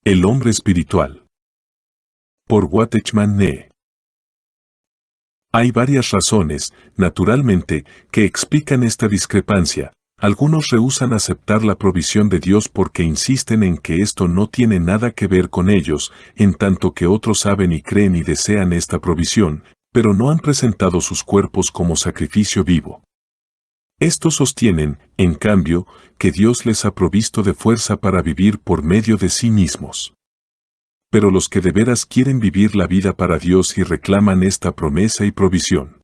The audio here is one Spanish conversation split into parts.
El hombre espiritual. Por Watchman Nee. Hay varias razones, naturalmente, que explican esta discrepancia. Algunos rehúsan aceptar la provisión de Dios porque insisten en que esto no tiene nada que ver con ellos, en tanto que otros saben y creen y desean esta provisión, pero no han presentado sus cuerpos como sacrificio vivo. Estos sostienen, en cambio, que Dios les ha provisto de fuerza para vivir por medio de sí mismos. Pero los que de veras quieren vivir la vida para Dios y reclaman esta promesa y provisión,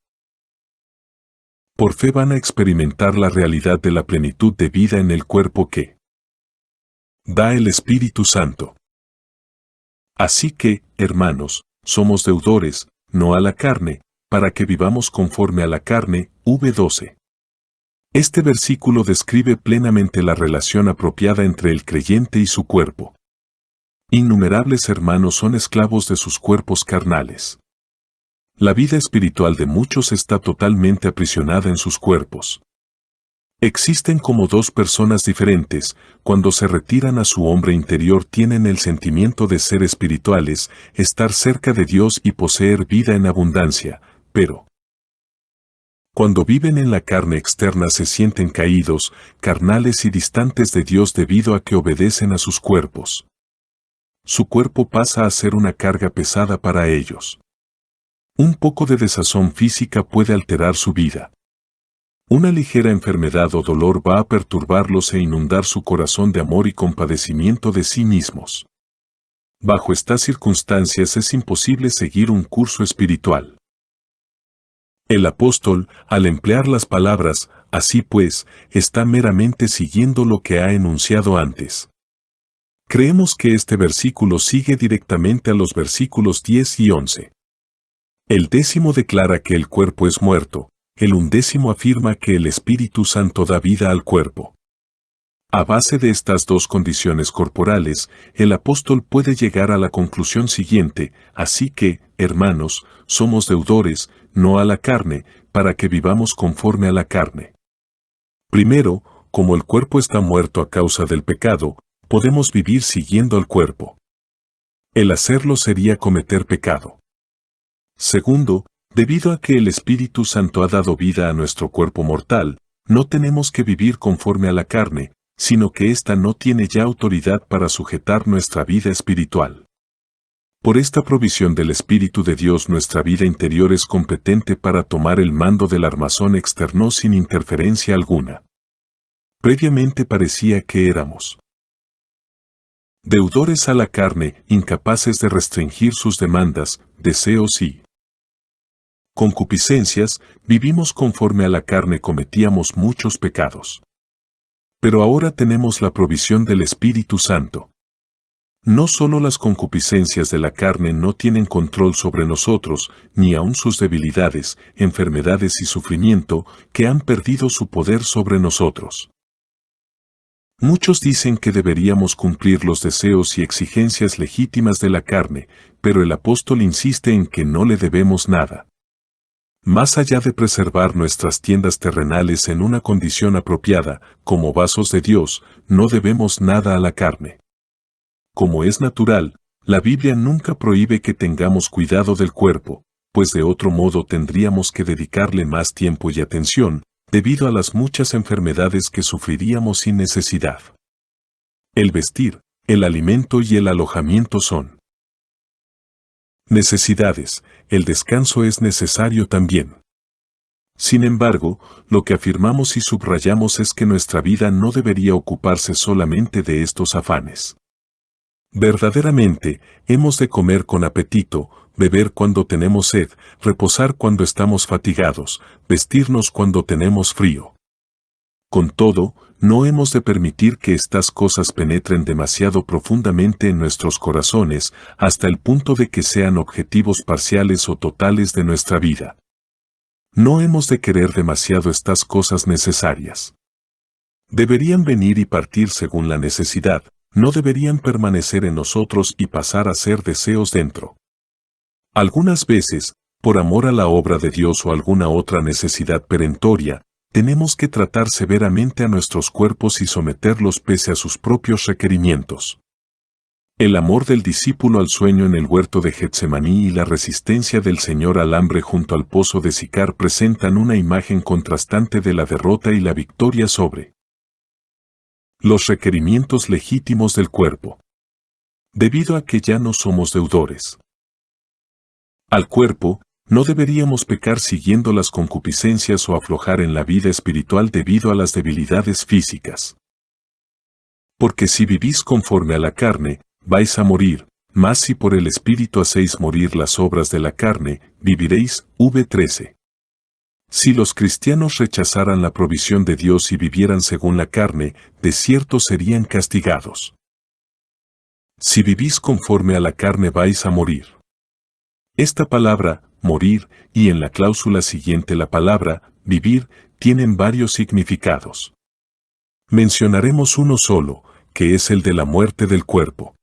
por fe van a experimentar la realidad de la plenitud de vida en el cuerpo que da el Espíritu Santo. Así que, hermanos, somos deudores, no a la carne, para que vivamos conforme a la carne. V12. Este versículo describe plenamente la relación apropiada entre el creyente y su cuerpo. Innumerables hermanos son esclavos de sus cuerpos carnales. La vida espiritual de muchos está totalmente aprisionada en sus cuerpos. Existen como dos personas diferentes. Cuando se retiran a su hombre interior tienen el sentimiento de ser espirituales, estar cerca de Dios y poseer vida en abundancia, pero cuando viven en la carne externa se sienten caídos, carnales y distantes de Dios debido a que obedecen a sus cuerpos. Su cuerpo pasa a ser una carga pesada para ellos. Un poco de desazón física puede alterar su vida. Una ligera enfermedad o dolor va a perturbarlos e inundar su corazón de amor y compadecimiento de sí mismos. Bajo estas circunstancias es imposible seguir un curso espiritual. El apóstol, al emplear las palabras, así pues, está meramente siguiendo lo que ha enunciado antes. Creemos que este versículo sigue directamente a los versículos 10 y 11. El 10 declara que el cuerpo es muerto, el 11 afirma que el Espíritu Santo da vida al cuerpo. A base de estas dos condiciones corporales, el apóstol puede llegar a la conclusión siguiente: así que, hermanos, somos deudores, no a la carne, para que vivamos conforme a la carne. Primero, como el cuerpo está muerto a causa del pecado, podemos vivir siguiendo al cuerpo. El hacerlo sería cometer pecado. Segundo, debido a que el Espíritu Santo ha dado vida a nuestro cuerpo mortal, no tenemos que vivir conforme a la carne, sino que ésta no tiene ya autoridad para sujetar nuestra vida espiritual. Por esta provisión del Espíritu de Dios nuestra vida interior es competente para tomar el mando del armazón externo sin interferencia alguna. Previamente parecía que éramos deudores a la carne, incapaces de restringir sus demandas, deseos y concupiscencias, vivimos conforme a la carne, cometíamos muchos pecados. Pero ahora tenemos la provisión del Espíritu Santo. No solo las concupiscencias de la carne no tienen control sobre nosotros, ni aun sus debilidades, enfermedades y sufrimiento, que han perdido su poder sobre nosotros. Muchos dicen que deberíamos cumplir los deseos y exigencias legítimas de la carne, pero el apóstol insiste en que no le debemos nada. Más allá de preservar nuestras tiendas terrenales en una condición apropiada, como vasos de Dios, no debemos nada a la carne. Como es natural, la Biblia nunca prohíbe que tengamos cuidado del cuerpo, pues de otro modo tendríamos que dedicarle más tiempo y atención, debido a las muchas enfermedades que sufriríamos sin necesidad. El vestir, el alimento y el alojamiento son necesidades, el descanso es necesario también. Sin embargo, lo que afirmamos y subrayamos es que nuestra vida no debería ocuparse solamente de estos afanes. Verdaderamente, hemos de comer con apetito, beber cuando tenemos sed, reposar cuando estamos fatigados, vestirnos cuando tenemos frío. Con todo, no hemos de permitir que estas cosas penetren demasiado profundamente en nuestros corazones, hasta el punto de que sean objetivos parciales o totales de nuestra vida. No hemos de querer demasiado estas cosas necesarias. Deberían venir y partir según la necesidad, no deberían permanecer en nosotros y pasar a ser deseos dentro. Algunas veces, por amor a la obra de Dios o alguna otra necesidad perentoria, tenemos que tratar severamente a nuestros cuerpos y someterlos pese a sus propios requerimientos. El amor del discípulo al sueño en el huerto de Getsemaní y la resistencia del Señor al hambre junto al pozo de Sicar presentan una imagen contrastante de la derrota y la victoria sobre los requerimientos legítimos del cuerpo. Debido a que ya no somos deudores al cuerpo, no deberíamos pecar siguiendo las concupiscencias o aflojar en la vida espiritual debido a las debilidades físicas. Porque si vivís conforme a la carne, vais a morir, mas si por el Espíritu hacéis morir las obras de la carne, viviréis. V13. Si los cristianos rechazaran la provisión de Dios y vivieran según la carne, de cierto serían castigados. Si vivís conforme a la carne vais a morir. Esta palabra, morir, y en la cláusula siguiente la palabra, vivir, tienen varios significados. Mencionaremos uno solo, que es el de la muerte del cuerpo.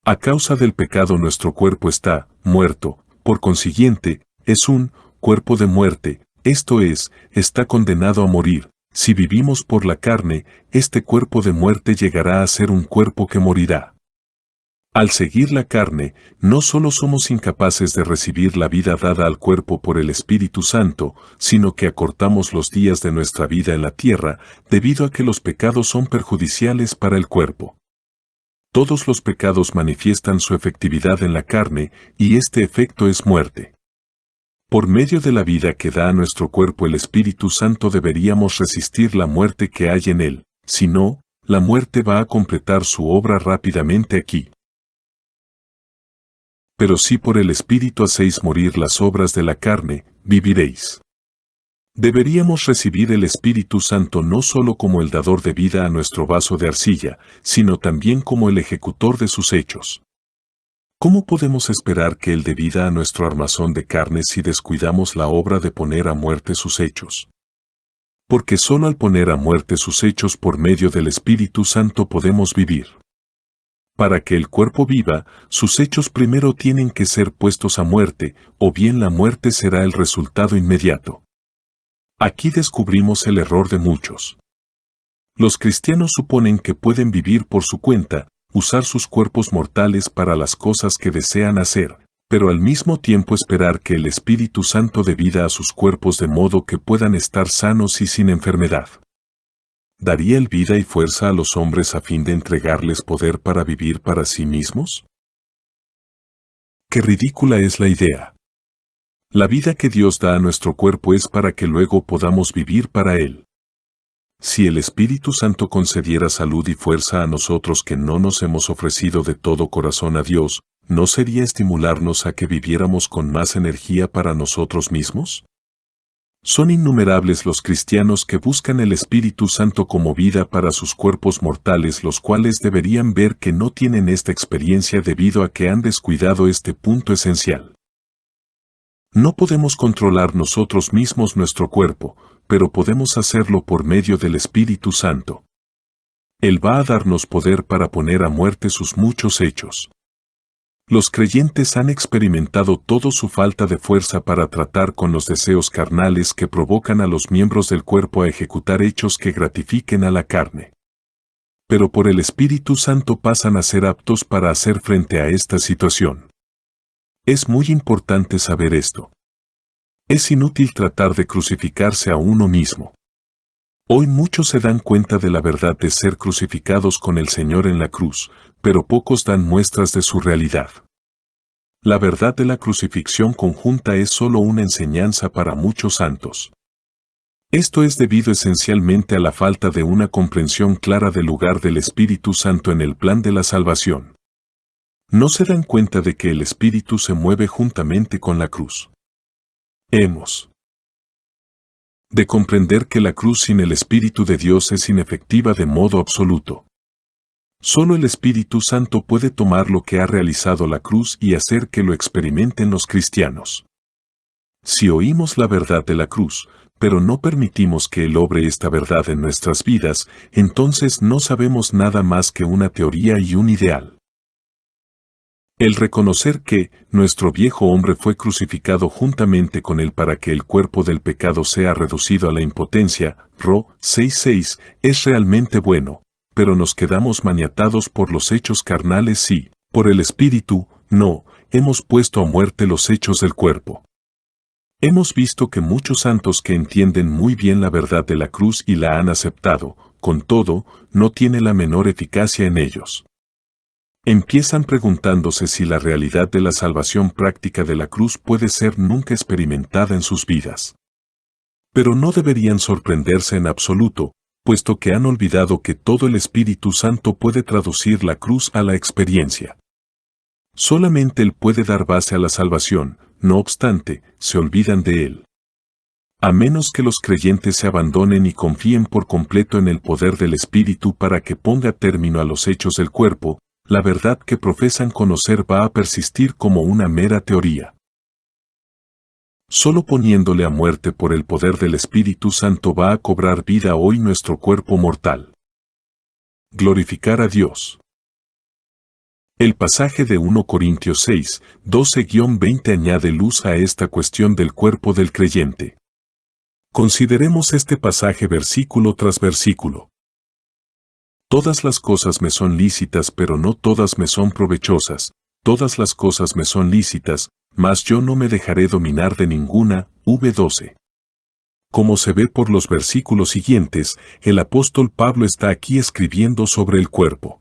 A causa del pecado nuestro cuerpo está muerto, por consiguiente, es un cuerpo de muerte, esto es, está condenado a morir. Si vivimos por la carne, este cuerpo de muerte llegará a ser un cuerpo que morirá. Al seguir la carne, no solo somos incapaces de recibir la vida dada al cuerpo por el Espíritu Santo, sino que acortamos los días de nuestra vida en la tierra, debido a que los pecados son perjudiciales para el cuerpo. Todos los pecados manifiestan su efectividad en la carne, y este efecto es muerte. Por medio de la vida que da a nuestro cuerpo el Espíritu Santo deberíamos resistir la muerte que hay en él, si no, la muerte va a completar su obra rápidamente aquí. Pero si por el Espíritu hacéis morir las obras de la carne, viviréis. Deberíamos recibir el Espíritu Santo no solo como el dador de vida a nuestro vaso de arcilla, sino también como el ejecutor de sus hechos. ¿Cómo podemos esperar que Él dé vida a nuestro armazón de carne si descuidamos la obra de poner a muerte sus hechos? Porque solo al poner a muerte sus hechos por medio del Espíritu Santo podemos vivir. Para que el cuerpo viva, sus hechos primero tienen que ser puestos a muerte, o bien la muerte será el resultado inmediato. Aquí descubrimos el error de muchos. Los cristianos suponen que pueden vivir por su cuenta, usar sus cuerpos mortales para las cosas que desean hacer, pero al mismo tiempo esperar que el Espíritu Santo dé vida a sus cuerpos de modo que puedan estar sanos y sin enfermedad. ¿Daría Él vida y fuerza a los hombres a fin de entregarles poder para vivir para sí mismos? ¡Qué ridícula es la idea! La vida que Dios da a nuestro cuerpo es para que luego podamos vivir para Él. Si el Espíritu Santo concediera salud y fuerza a nosotros que no nos hemos ofrecido de todo corazón a Dios, ¿no sería estimularnos a que viviéramos con más energía para nosotros mismos? Son innumerables los cristianos que buscan el Espíritu Santo como vida para sus cuerpos mortales, los cuales deberían ver que no tienen esta experiencia debido a que han descuidado este punto esencial. No podemos controlar nosotros mismos nuestro cuerpo, pero podemos hacerlo por medio del Espíritu Santo. Él va a darnos poder para poner a muerte sus muchos hechos. Los creyentes han experimentado toda su falta de fuerza para tratar con los deseos carnales que provocan a los miembros del cuerpo a ejecutar hechos que gratifiquen a la carne. Pero por el Espíritu Santo pasan a ser aptos para hacer frente a esta situación. Es muy importante saber esto. Es inútil tratar de crucificarse a uno mismo. Hoy muchos se dan cuenta de la verdad de ser crucificados con el Señor en la cruz, pero pocos dan muestras de su realidad. La verdad de la crucifixión conjunta es solo una enseñanza para muchos santos. Esto es debido esencialmente a la falta de una comprensión clara del lugar del Espíritu Santo en el plan de la salvación. No se dan cuenta de que el Espíritu se mueve juntamente con la cruz. Hemos de comprender que la cruz sin el Espíritu de Dios es inefectiva de modo absoluto. Solo el Espíritu Santo puede tomar lo que ha realizado la cruz y hacer que lo experimenten los cristianos. Si oímos la verdad de la cruz, pero no permitimos que Él obre esta verdad en nuestras vidas, entonces no sabemos nada más que una teoría y un ideal. El reconocer que nuestro viejo hombre fue crucificado juntamente con él para que el cuerpo del pecado sea reducido a la impotencia, Ro. 6:6, es realmente bueno, pero nos quedamos maniatados por los hechos carnales y, por el Espíritu, no, hemos puesto a muerte los hechos del cuerpo. Hemos visto que muchos santos que entienden muy bien la verdad de la cruz y la han aceptado, con todo, no tiene la menor eficacia en ellos. Empiezan preguntándose si la realidad de la salvación práctica de la cruz puede ser nunca experimentada en sus vidas. Pero no deberían sorprenderse en absoluto, puesto que han olvidado que todo el Espíritu Santo puede traducir la cruz a la experiencia. Solamente Él puede dar base a la salvación, no obstante, se olvidan de Él. A menos que los creyentes se abandonen y confíen por completo en el poder del Espíritu para que ponga término a los hechos del cuerpo, la verdad que profesan conocer va a persistir como una mera teoría. Solo poniéndole a muerte por el poder del Espíritu Santo va a cobrar vida hoy nuestro cuerpo mortal. Glorificar a Dios. El pasaje de 1 Corintios 6, 12-20 añade luz a esta cuestión del cuerpo del creyente. Consideremos este pasaje versículo tras versículo. Todas las cosas me son lícitas, pero no todas me son provechosas. Todas las cosas me son lícitas, mas yo no me dejaré dominar de ninguna. V12. Como se ve por los versículos siguientes, el apóstol Pablo está aquí escribiendo sobre el cuerpo.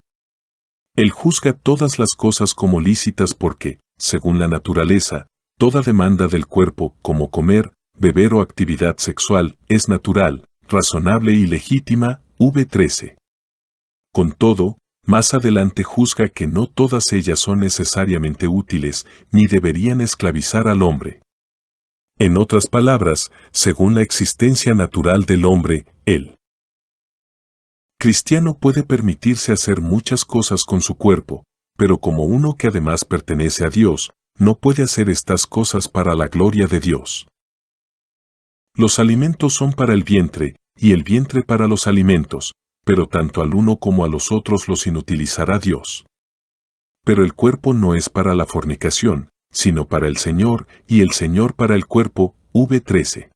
Él juzga todas las cosas como lícitas porque, según la naturaleza, toda demanda del cuerpo, como comer, beber o actividad sexual, es natural, razonable y legítima. V13. Con todo, más adelante juzga que no todas ellas son necesariamente útiles, ni deberían esclavizar al hombre. En otras palabras, según la existencia natural del hombre, el cristiano puede permitirse hacer muchas cosas con su cuerpo, pero como uno que además pertenece a Dios, no puede hacer estas cosas para la gloria de Dios. Los alimentos son para el vientre, y el vientre para los alimentos, pero tanto al uno como a los otros los inutilizará Dios. Pero el cuerpo no es para la fornicación, sino para el Señor, y el Señor para el cuerpo. V13.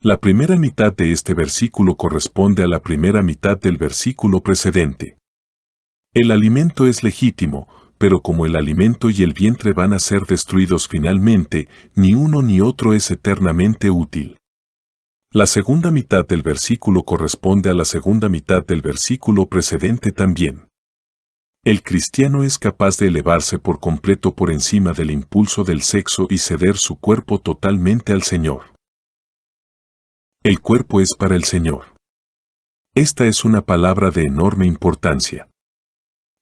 La primera mitad de este versículo corresponde a la primera mitad del versículo precedente. El alimento es legítimo, pero como el alimento y el vientre van a ser destruidos finalmente, ni uno ni otro es eternamente útil. La segunda mitad del versículo corresponde a la segunda mitad del versículo precedente también. El cristiano es capaz de elevarse por completo por encima del impulso del sexo y ceder su cuerpo totalmente al Señor. El cuerpo es para el Señor. Esta es una palabra de enorme importancia.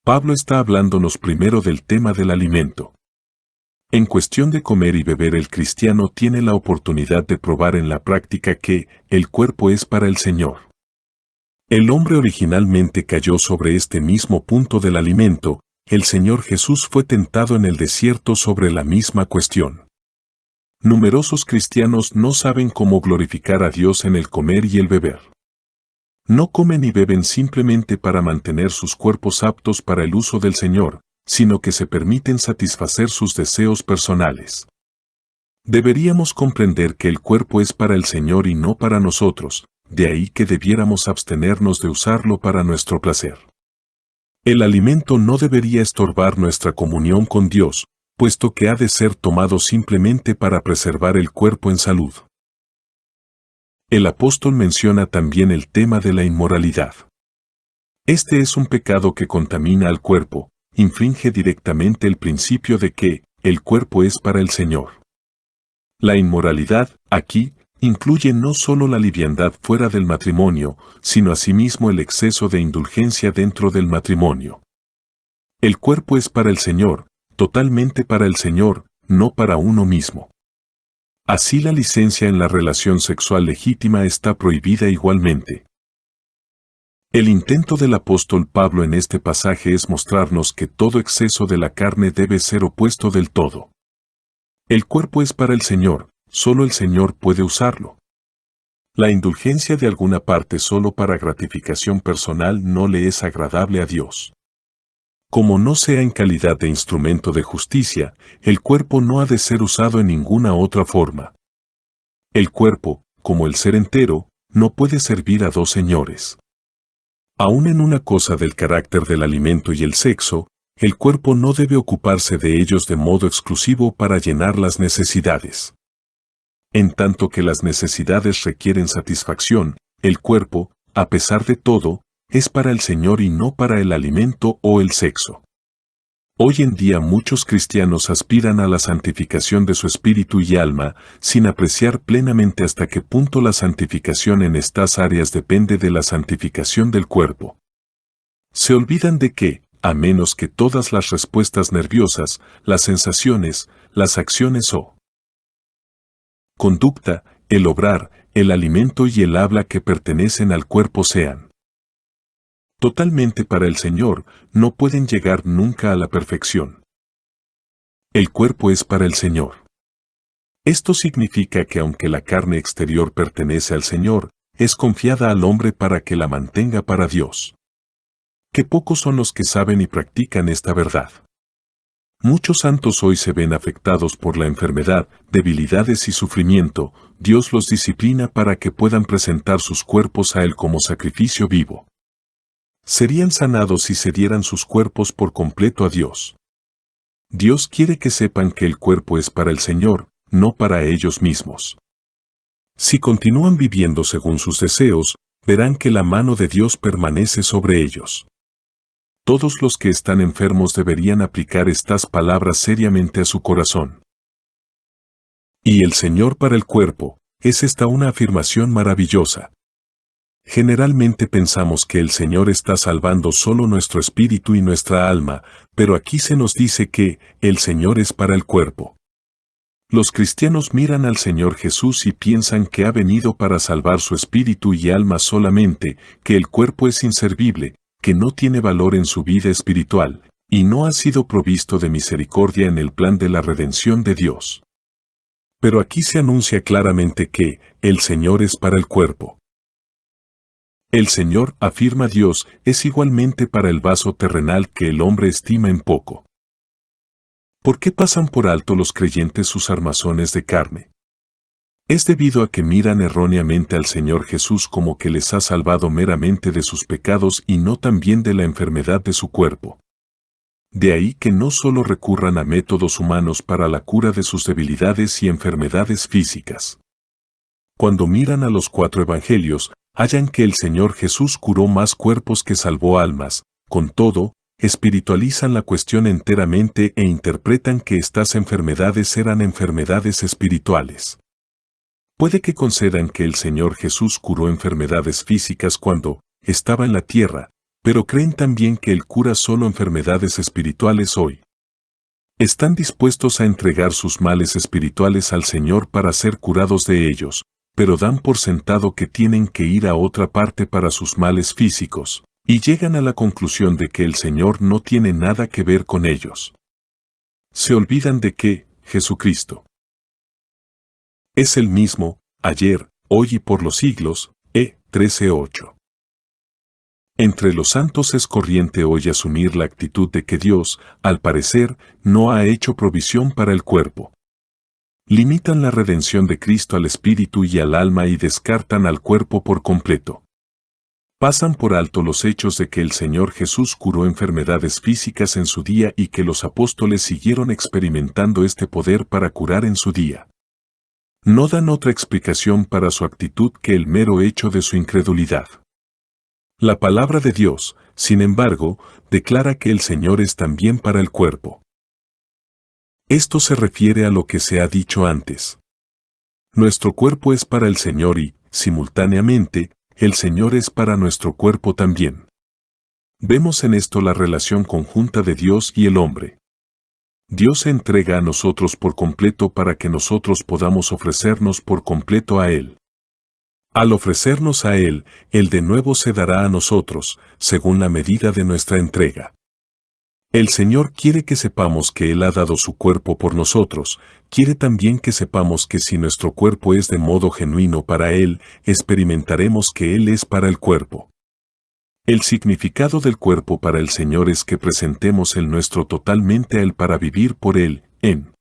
Pablo está hablándonos primero del tema del alimento. En cuestión de comer y beber, el cristiano tiene la oportunidad de probar en la práctica que el cuerpo es para el Señor. El hombre originalmente cayó sobre este mismo punto del alimento. El Señor Jesús fue tentado en el desierto sobre la misma cuestión. Numerosos cristianos no saben cómo glorificar a Dios en el comer y el beber. No comen y beben simplemente para mantener sus cuerpos aptos para el uso del Señor, sino que se permiten satisfacer sus deseos personales. Deberíamos comprender que el cuerpo es para el Señor y no para nosotros, de ahí que debiéramos abstenernos de usarlo para nuestro placer. El alimento no debería estorbar nuestra comunión con Dios, puesto que ha de ser tomado simplemente para preservar el cuerpo en salud. El apóstol menciona también el tema de la inmoralidad. Este es un pecado que contamina al cuerpo, infringe directamente el principio de que el cuerpo es para el Señor. La inmoralidad, aquí, incluye no solo la liviandad fuera del matrimonio, sino asimismo el exceso de indulgencia dentro del matrimonio. El cuerpo es para el Señor, totalmente para el Señor, no para uno mismo. Así la licencia en la relación sexual legítima está prohibida igualmente. El intento del apóstol Pablo en este pasaje es mostrarnos que todo exceso de la carne debe ser opuesto del todo. El cuerpo es para el Señor, solo el Señor puede usarlo. La indulgencia de alguna parte solo para gratificación personal no le es agradable a Dios. Como no sea en calidad de instrumento de justicia, el cuerpo no ha de ser usado en ninguna otra forma. El cuerpo, como el ser entero, no puede servir a dos señores. Aún en una cosa del carácter del alimento y el sexo, el cuerpo no debe ocuparse de ellos de modo exclusivo para llenar las necesidades. En tanto que las necesidades requieren satisfacción, el cuerpo, a pesar de todo, es para el Señor y no para el alimento o el sexo. Hoy en día muchos cristianos aspiran a la santificación de su espíritu y alma, sin apreciar plenamente hasta qué punto la santificación en estas áreas depende de la santificación del cuerpo. Se olvidan de que, a menos que todas las respuestas nerviosas, las sensaciones, las acciones o conducta, el obrar, el alimento y el habla que pertenecen al cuerpo sean totalmente para el Señor, no pueden llegar nunca a la perfección. El cuerpo es para el Señor. Esto significa que aunque la carne exterior pertenece al Señor, es confiada al hombre para que la mantenga para Dios. Qué pocos son los que saben y practican esta verdad. Muchos santos hoy se ven afectados por la enfermedad, debilidades y sufrimiento. Dios los disciplina para que puedan presentar sus cuerpos a Él como sacrificio vivo. Serían sanados si se dieran sus cuerpos por completo a Dios. Dios quiere que sepan que el cuerpo es para el Señor, no para ellos mismos. Si continúan viviendo según sus deseos, verán que la mano de Dios permanece sobre ellos. Todos los que están enfermos deberían aplicar estas palabras seriamente a su corazón. Y el Señor para el cuerpo, es esta una afirmación maravillosa. Generalmente pensamos que el Señor está salvando solo nuestro espíritu y nuestra alma, pero aquí se nos dice que el Señor es para el cuerpo. Los cristianos miran al Señor Jesús y piensan que ha venido para salvar su espíritu y alma solamente, que el cuerpo es inservible, que no tiene valor en su vida espiritual, y no ha sido provisto de misericordia en el plan de la redención de Dios. Pero aquí se anuncia claramente que el Señor es para el cuerpo. El Señor, afirma Dios, es igualmente para el vaso terrenal que el hombre estima en poco. ¿Por qué pasan por alto los creyentes sus armazones de carne? Es debido a que miran erróneamente al Señor Jesús como que les ha salvado meramente de sus pecados y no también de la enfermedad de su cuerpo. De ahí que no solo recurran a métodos humanos para la cura de sus debilidades y enfermedades físicas. Cuando miran a los 4 evangelios, hallan que el Señor Jesús curó más cuerpos que salvó almas. Con todo, espiritualizan la cuestión enteramente e interpretan que estas enfermedades eran enfermedades espirituales. Puede que concedan que el Señor Jesús curó enfermedades físicas cuando estaba en la tierra, pero creen también que Él cura solo enfermedades espirituales hoy. Están dispuestos a entregar sus males espirituales al Señor para ser curados de ellos, pero dan por sentado que tienen que ir a otra parte para sus males físicos, y llegan a la conclusión de que el Señor no tiene nada que ver con ellos. Se olvidan de que Jesucristo es el mismo, ayer, hoy y por los siglos. 13:8. Entre los santos es corriente hoy asumir la actitud de que Dios, al parecer, no ha hecho provisión para el cuerpo. Limitan la redención de Cristo al espíritu y al alma y descartan al cuerpo por completo. Pasan por alto los hechos de que el Señor Jesús curó enfermedades físicas en su día y que los apóstoles siguieron experimentando este poder para curar en su día. No dan otra explicación para su actitud que el mero hecho de su incredulidad. La palabra de Dios, sin embargo, declara que el Señor es también para el cuerpo. Esto se refiere a lo que se ha dicho antes. Nuestro cuerpo es para el Señor y, simultáneamente, el Señor es para nuestro cuerpo también. Vemos en esto la relación conjunta de Dios y el hombre. Dios se entrega a nosotros por completo para que nosotros podamos ofrecernos por completo a Él. Al ofrecernos a Él, Él de nuevo se dará a nosotros, según la medida de nuestra entrega. El Señor quiere que sepamos que Él ha dado su cuerpo por nosotros, quiere también que sepamos que si nuestro cuerpo es de modo genuino para Él, experimentaremos que Él es para el cuerpo. El significado del cuerpo para el Señor es que presentemos el nuestro totalmente a Él para vivir por Él, en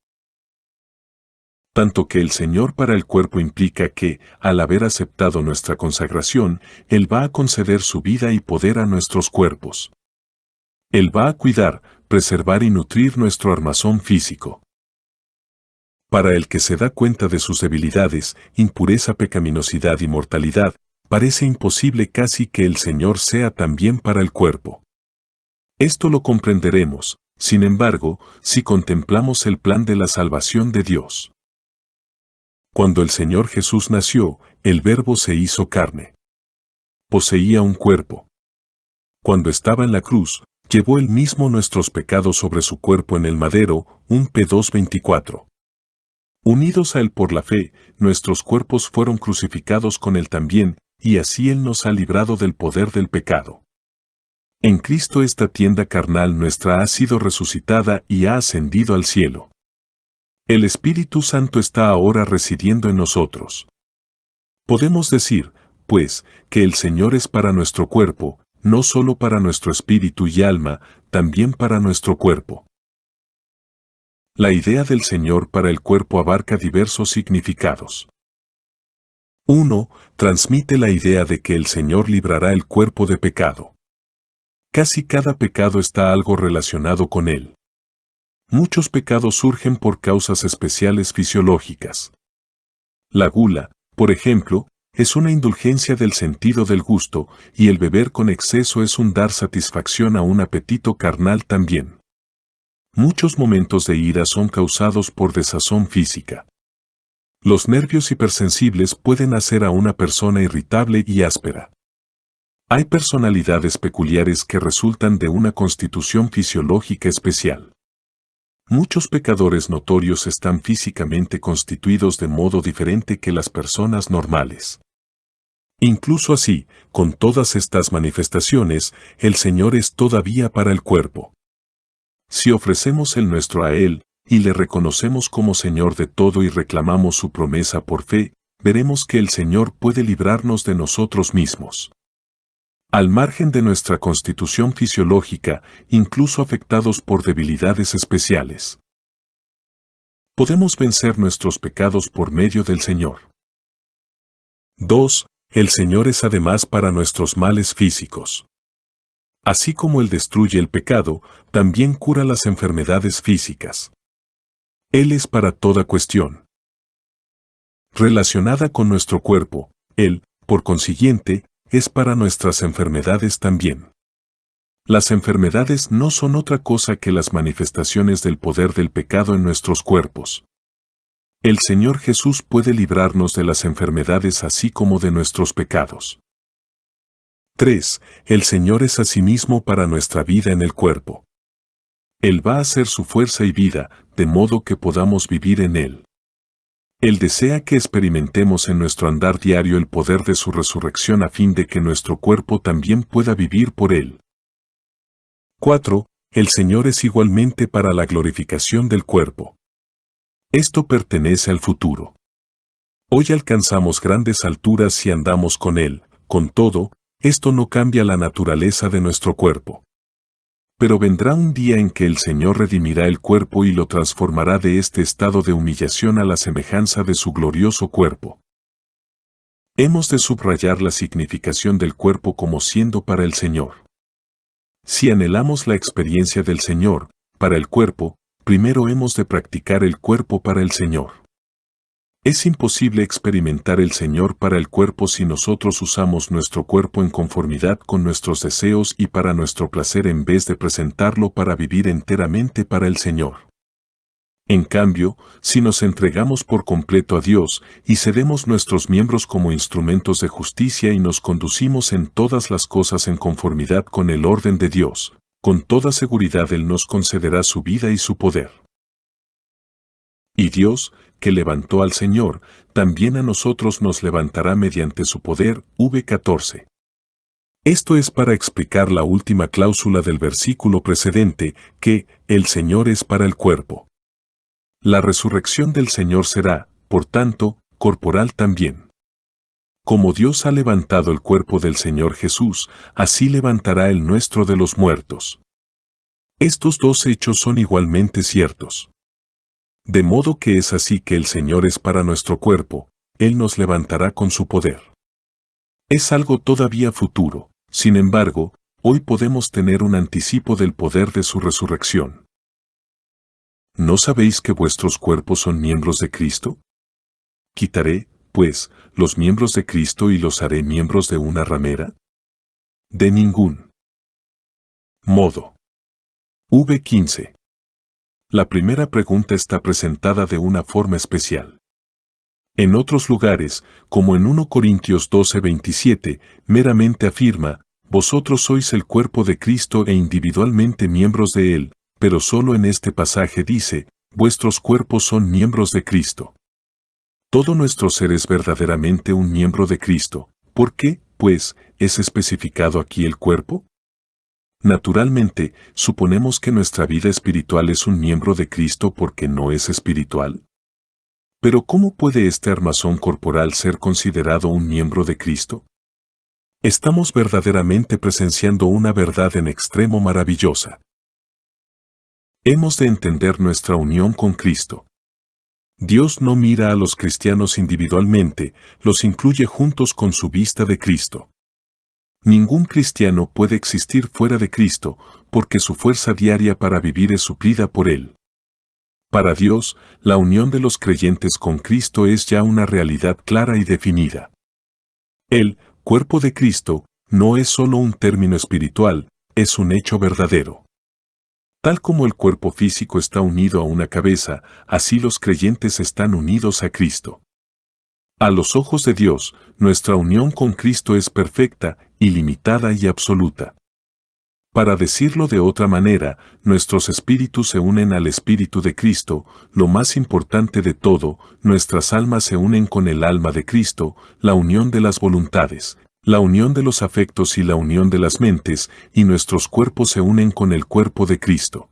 Tanto que el Señor para el cuerpo implica que, al haber aceptado nuestra consagración, Él va a conceder su vida y poder a nuestros cuerpos. Él va a cuidar, preservar y nutrir nuestro armazón físico. Para el que se da cuenta de sus debilidades, impureza, pecaminosidad y mortalidad, parece imposible casi que el Señor sea también para el cuerpo. Esto lo comprenderemos, sin embargo, si contemplamos el plan de la salvación de Dios. Cuando el Señor Jesús nació, el Verbo se hizo carne. Poseía un cuerpo. Cuando estaba en la cruz, llevó él mismo nuestros pecados sobre su cuerpo en el madero, 1 P 2:24. Unidos a él por la fe, nuestros cuerpos fueron crucificados con él también, y así él nos ha librado del poder del pecado. En Cristo esta tienda carnal nuestra ha sido resucitada y ha ascendido al cielo. El Espíritu Santo está ahora residiendo en nosotros. Podemos decir, pues, que el Señor es para nuestro cuerpo, no solo para nuestro espíritu y alma, también para nuestro cuerpo. La idea del Señor para el cuerpo abarca diversos significados. 1. Transmite la idea de que el Señor librará el cuerpo de pecado. Casi cada pecado está algo relacionado con él. Muchos pecados surgen por causas especiales fisiológicas. La gula, por ejemplo, es una indulgencia del sentido del gusto, y el beber con exceso es un dar satisfacción a un apetito carnal también. Muchos momentos de ira son causados por desazón física. Los nervios hipersensibles pueden hacer a una persona irritable y áspera. Hay personalidades peculiares que resultan de una constitución fisiológica especial. Muchos pecadores notorios están físicamente constituidos de modo diferente que las personas normales. Incluso así, con todas estas manifestaciones, el Señor es todavía para el cuerpo. Si ofrecemos el nuestro a Él, y le reconocemos como Señor de todo y reclamamos su promesa por fe, veremos que el Señor puede librarnos de nosotros mismos. Al margen de nuestra constitución fisiológica, incluso afectados por debilidades especiales. Podemos vencer nuestros pecados por medio del Señor. 2. El Señor es además para nuestros males físicos. Así como Él destruye el pecado, también cura las enfermedades físicas. Él es para toda cuestión relacionada con nuestro cuerpo. Él, por consiguiente, es para nuestras enfermedades también. Las enfermedades no son otra cosa que las manifestaciones del poder del pecado en nuestros cuerpos. El Señor Jesús puede librarnos de las enfermedades así como de nuestros pecados. 3. El Señor es asimismo para nuestra vida en el cuerpo. Él va a ser su fuerza y vida, de modo que podamos vivir en Él. Él desea que experimentemos en nuestro andar diario el poder de su resurrección a fin de que nuestro cuerpo también pueda vivir por Él. 4. El Señor es igualmente para la glorificación del cuerpo. Esto pertenece al futuro. Hoy alcanzamos grandes alturas y andamos con Él, con todo, esto no cambia la naturaleza de nuestro cuerpo. Pero vendrá un día en que el Señor redimirá el cuerpo y lo transformará de este estado de humillación a la semejanza de su glorioso cuerpo. Hemos de subrayar la significación del cuerpo como siendo para el Señor. Si anhelamos la experiencia del Señor, para el cuerpo, primero hemos de practicar el cuerpo para el Señor. Es imposible experimentar el Señor para el cuerpo si nosotros usamos nuestro cuerpo en conformidad con nuestros deseos y para nuestro placer en vez de presentarlo para vivir enteramente para el Señor. En cambio, si nos entregamos por completo a Dios y cedemos nuestros miembros como instrumentos de justicia y nos conducimos en todas las cosas en conformidad con el orden de Dios, con toda seguridad Él nos concederá su vida y su poder. Y Dios, que levantó al Señor, también a nosotros nos levantará mediante su poder. V 14. Esto es para explicar la última cláusula del versículo precedente, que el Señor es para el cuerpo. La resurrección del Señor será, por tanto, corporal también. Como Dios ha levantado el cuerpo del Señor Jesús, así levantará el nuestro de los muertos. Estos dos hechos son igualmente ciertos. De modo que es así que el Señor es para nuestro cuerpo, Él nos levantará con su poder. Es algo todavía futuro, sin embargo, hoy podemos tener un anticipo del poder de su resurrección. ¿No sabéis que vuestros cuerpos son miembros de Cristo? Quitaré, pues, los miembros de Cristo y los haré miembros de una ramera. De ningún modo. V15. La primera pregunta está presentada de una forma especial. En otros lugares, como en 1 Corintios 12:27, meramente afirma, vosotros sois el cuerpo de Cristo e individualmente miembros de Él, pero solo en este pasaje dice, vuestros cuerpos son miembros de Cristo. Todo nuestro ser es verdaderamente un miembro de Cristo. ¿Por qué, pues, es especificado aquí el cuerpo? Naturalmente, suponemos que nuestra vida espiritual es un miembro de Cristo porque no es espiritual. Pero ¿cómo puede este armazón corporal ser considerado un miembro de Cristo? Estamos verdaderamente presenciando una verdad en extremo maravillosa. Hemos de entender nuestra unión con Cristo. Dios no mira a los cristianos individualmente, los incluye juntos con su vista de Cristo. Ningún cristiano puede existir fuera de Cristo, porque su fuerza diaria para vivir es suplida por Él. Para Dios, la unión de los creyentes con Cristo es ya una realidad clara y definida. El cuerpo de Cristo no es solo un término espiritual, es un hecho verdadero. Tal como el cuerpo físico está unido a una cabeza, así los creyentes están unidos a Cristo. A los ojos de Dios, nuestra unión con Cristo es perfecta, ilimitada y absoluta. Para decirlo de otra manera, nuestros espíritus se unen al Espíritu de Cristo, lo más importante de todo, nuestras almas se unen con el alma de Cristo, la unión de las voluntades, la unión de los afectos y la unión de las mentes, y nuestros cuerpos se unen con el cuerpo de Cristo.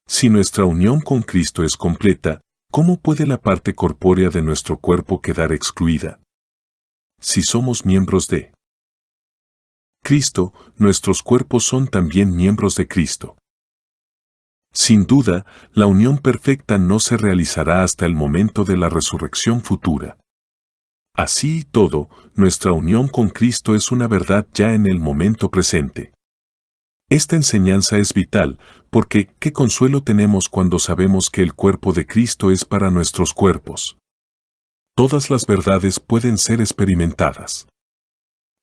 Si nuestra unión con Cristo es completa, ¿cómo puede la parte corpórea de nuestro cuerpo quedar excluida? Si somos miembros de Cristo, nuestros cuerpos son también miembros de Cristo. Sin duda, la unión perfecta no se realizará hasta el momento de la resurrección futura. Así y todo, nuestra unión con Cristo es una verdad ya en el momento presente. Esta enseñanza es vital, porque ¿qué consuelo tenemos cuando sabemos que el cuerpo de Cristo es para nuestros cuerpos? Todas las verdades pueden ser experimentadas.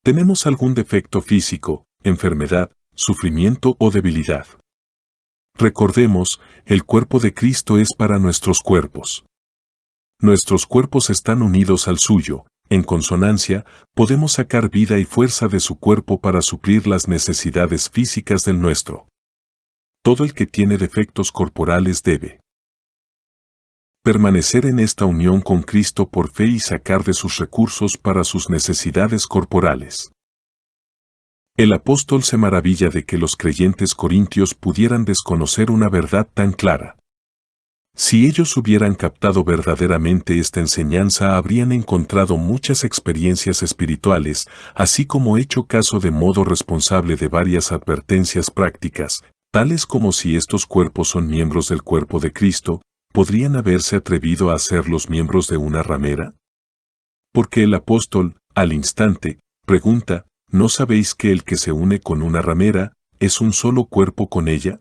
¿Tenemos algún defecto físico, enfermedad, sufrimiento o debilidad? Recordemos, el cuerpo de Cristo es para nuestros cuerpos. Nuestros cuerpos están unidos al suyo, en consonancia, podemos sacar vida y fuerza de su cuerpo para suplir las necesidades físicas del nuestro. Todo el que tiene defectos corporales debe permanecer en esta unión con Cristo por fe y sacar de sus recursos para sus necesidades corporales. El apóstol se maravilla de que los creyentes corintios pudieran desconocer una verdad tan clara. Si ellos hubieran captado verdaderamente esta enseñanza, habrían encontrado muchas experiencias espirituales, así como hecho caso de modo responsable de varias advertencias prácticas, tales como si estos cuerpos son miembros del cuerpo de Cristo, ¿podrían haberse atrevido a ser los miembros de una ramera? Porque el apóstol, al instante, pregunta, ¿no sabéis que el que se une con una ramera, es un solo cuerpo con ella?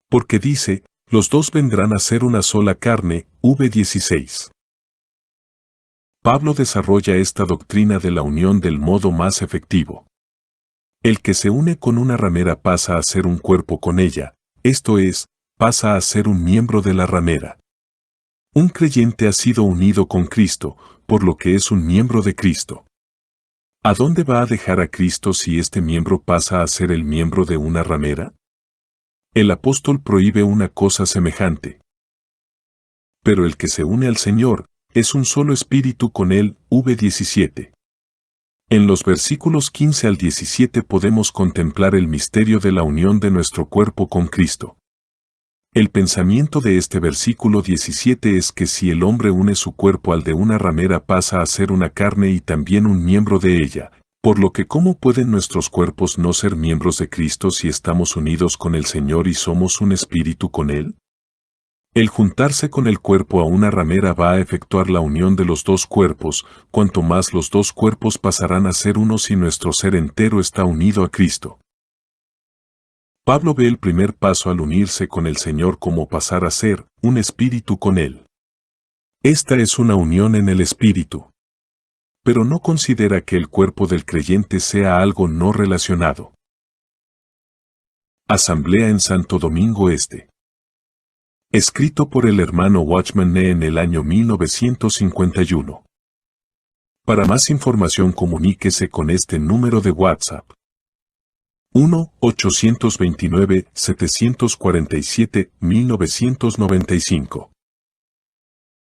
Porque dice, los dos vendrán a ser una sola carne, v16. Pablo desarrolla esta doctrina de la unión del modo más efectivo. El que se une con una ramera pasa a ser un cuerpo con ella, esto es, pasa a ser un miembro de la ramera. Un creyente ha sido unido con Cristo, por lo que es un miembro de Cristo. ¿A dónde va a dejar a Cristo si este miembro pasa a ser el miembro de una ramera? El apóstol prohíbe una cosa semejante. Pero el que se une al Señor, es un solo espíritu con Él, v17. En los versículos 15 al 17 podemos contemplar el misterio de la unión de nuestro cuerpo con Cristo. El pensamiento de este versículo 17 es que si el hombre une su cuerpo al de una ramera pasa a ser una carne y también un miembro de ella, por lo que ¿cómo pueden nuestros cuerpos no ser miembros de Cristo si estamos unidos con el Señor y somos un espíritu con Él? El juntarse con el cuerpo a una ramera va a efectuar la unión de los dos cuerpos, cuanto más los dos cuerpos pasarán a ser uno si nuestro ser entero está unido a Cristo. Pablo ve el primer paso al unirse con el Señor como pasar a ser un espíritu con Él. Esta es una unión en el espíritu. Pero no considera que el cuerpo del creyente sea algo no relacionado. Asamblea en Santo Domingo Este. Escrito por el hermano Watchman Nee en el año 1951. Para más información comuníquese con este número de WhatsApp. 1-829-747-1995.